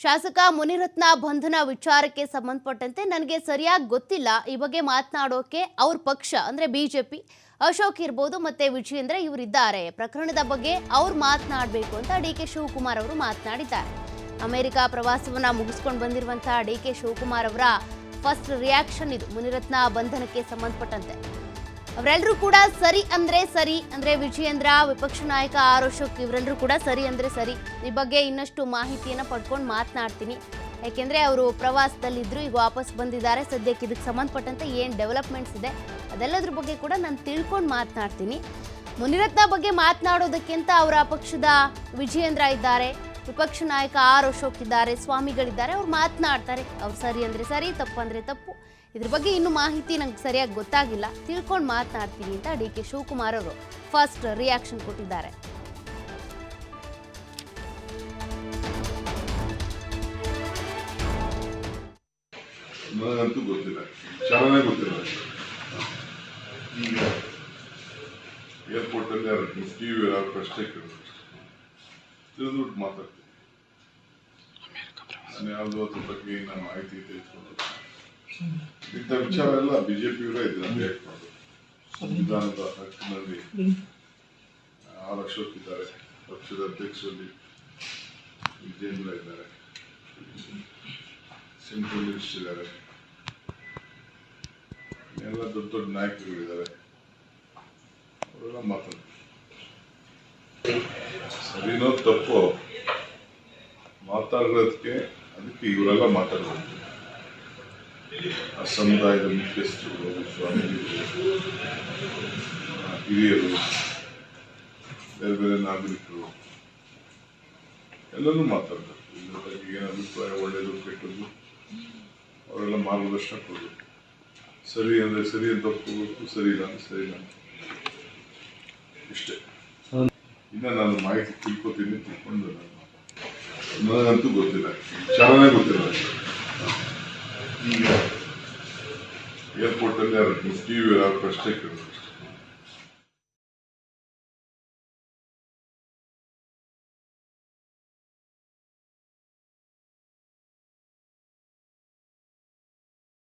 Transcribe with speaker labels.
Speaker 1: ಶಾಸಕ ಮುನಿರತ್ನ ಬಂಧನ ವಿಚಾರಕ್ಕೆ ಸಂಬಂಧಪಟ್ಟಂತೆ ನನಗೆ ಸರಿಯಾಗಿ ಗೊತ್ತಿಲ್ಲ. ಈ ಬಗ್ಗೆ ಮಾತನಾಡೋಕೆ ಅವ್ರ ಪಕ್ಷ ಅಂದ್ರೆ ಬಿಜೆಪಿ ಅಶೋಕ್ ಇರ್ಬೋದು ಮತ್ತೆ ವಿಜಯೇಂದ್ರ ಇವರಿದ್ದಾರೆ. ಪ್ರಕರಣದ ಬಗ್ಗೆ ಅವ್ರು ಮಾತನಾಡಬೇಕು ಅಂತ ಡಿ.ಕೆ. ಶಿವಕುಮಾರ್ ಅವರು ಮಾತನಾಡಿದ್ದಾರೆ. ಅಮೆರಿಕ ಪ್ರವಾಸವನ್ನ ಮುಗಿಸ್ಕೊಂಡು ಬಂದಿರುವಂತಹ ಡಿ.ಕೆ. ಶಿವಕುಮಾರ್ ಅವರ ಫಸ್ಟ್ ರಿಯಾಕ್ಷನ್ ಇದು ಮುನಿರತ್ನ ಬಂಧನಕ್ಕೆ ಸಂಬಂಧಪಟ್ಟಂತೆ. ಅವರೆಲ್ಲರೂ ಕೂಡ ಸರಿ ಅಂದ್ರೆ ವಿಜಯೇಂದ್ರ, ವಿಪಕ್ಷ ನಾಯಕ ಆರ್ ಅಶೋಕ್ ಇವರೆಲ್ಲರೂ ಕೂಡ ಸರಿ ಅಂದ್ರೆ ಸರಿ. ಈ ಬಗ್ಗೆ ಇನ್ನಷ್ಟು ಮಾಹಿತಿಯನ್ನ ಪಡ್ಕೊಂಡು ಮಾತನಾಡ್ತೀನಿ. ಯಾಕೆಂದ್ರೆ ಅವರು ಪ್ರವಾಸದಲ್ಲಿದ್ರು, ಈಗ ವಾಪಸ್ ಬಂದಿದ್ದಾರೆ. ಸದ್ಯಕ್ಕೆ ಇದಕ್ಕೆ ಸಂಬಂಧಪಟ್ಟಂತೆ ಏನು ಡೆವಲಪ್ಮೆಂಟ್ಸ್ ಇದೆ ಅದೆಲ್ಲದ್ರ ಬಗ್ಗೆ ಕೂಡ ನಾನು ತಿಳ್ಕೊಂಡು ಮಾತನಾಡ್ತೀನಿ. ಮುನಿರತ್ನ ಬಗ್ಗೆ ಮಾತನಾಡೋದಕ್ಕಿಂತ ಅವರ ಪಕ್ಷದ ವಿಜಯೇಂದ್ರ ಇದ್ದಾರೆ, ವಿಪಕ್ಷ ನಾಯಕ ಆರ್ ಅಶೋಕ್ ಇದ್ದಾರೆ, ಸ್ವಾಮಿಗಳಿದ್ದಾರೆ. ಅವ್ರು ಮಾತನಾಡ್ತಾರೆ. ಅವ್ರು ಸರಿ ಅಂದ್ರೆ ಸರಿ, ತಪ್ಪು ಅಂದ್ರೆ ತಪ್ಪು. ಇದ್ರ ಬಗ್ಗೆ ಇನ್ನೂ ಮಾಹಿತಿ ನಂಗೆ ಸರಿಯಾಗಿ ಗೊತ್ತಾಗಿಲ್ಲ, ತಿಳ್ಕೊಂಡು ಮಾತನಾಡ್ತೀನಿ ಅಂತ ಡಿ.ಕೆ. ಶಿವಕುಮಾರ್ ಅವರು ಫಸ್ಟ್ ರಿಯಾಕ್ಷನ್ ಕೊಟ್ಟಿದ್ದಾರೆ.
Speaker 2: ನನಗಂತೂ ಗೊತ್ತಿಲ್ಲ, ವಿಚಾರನೇ ಗೊತ್ತಿಲ್ಲ. ಈಗ ಏರ್ಪೋರ್ಟ್ ಅಲ್ಲಿ ಟಿವಿ ಪ್ರಶ್ನೆ ತಿಳಿದ್ಬಿಟ್ಟು ಮಾತಾಡ್ತೀನಿ. ನಾನು ಯಾವುದೋ ಅದ್ರ ಬಗ್ಗೆ ನಾನು ಮಾಹಿತಿ ತೆಗೆದುಕೊಂಡು ಇಂಥ ವಿಚಾರ ಎಲ್ಲ ಬಿಜೆಪಿಯವರೇ ಇದನ್ನ ಸಂವಿಧಾನದ ಹಕ್ಕಿನಲ್ಲಿ ಆರ್ ಅಶೋಕ್ ಇದ್ದಾರೆ, ಪಕ್ಷದ ಅಧ್ಯಕ್ಷರಲ್ಲಿ ವಿಜೇಂದ್ರ ಇದ್ದಾರೆ, ಸೆಂಟ್ರಲ್ ಮಿನಿಸ್ಟರ್ ಇದ್ದಾರೆ, ಎಲ್ಲ ದೊಡ್ಡ ದೊಡ್ಡ ನಾಯಕರುಗಳಿದ್ದಾರೆ. ಅವರೆಲ್ಲ ಮಾತಾಡ್ತಾರೆ. ಸರಿನೋ ತಪ್ಪೋ ಮಾತಾಡೋದಕ್ಕೆ ಅದಕ್ಕೆ ಇವರೆಲ್ಲ ಮಾತಾಡಬೇಕು. ಆ ಸಮುದಾಯದ ಮುಖ್ಯಸ್ಥರು, ಸ್ವಾಮೀಜಿಗಳು, ಹಿರಿಯರು, ಬೇರೆ ಬೇರೆ ನಾಗರಿಕರು ಎಲ್ಲರೂ ಮಾತಾಡ್ತಾರೆ. ಇದ್ರ ಬಗ್ಗೆ ಏನು ಅಭಿಪ್ರಾಯ, ಒಳ್ಳೆಯದು ಕೆಟ್ಟದ್ದು ಅವರೆಲ್ಲ ಮಾರ್ಗದರ್ಶನ ಕೊಡಬೇಕು. ಸರಿ ಅಂದರೆ ಸರಿ ಅಂತ ಒಪ್ಕೋಬೇಕು, ಸರಿ ಇಲ್ಲ ಅಂದ್ರೆ ಸರಿ ಇಲ್ಲ, ಇಷ್ಟೇ. ಇನ್ನು ನಾನು ಮಾಹಿತಿ ತಿಳ್ಕೊಂಡು ನನಗಂತೂ ಗೊತ್ತಿಲ್ಲ, ವಿಚಾರನೇ ಗೊತ್ತಿಲ್ಲ. ಈಗ ಏರ್ಪೋರ್ಟ್ ಅಲ್ಲಿ ಟಿವಿ ಪ್ರಶ್ನೆ ಕೇಳಿದ್ರು.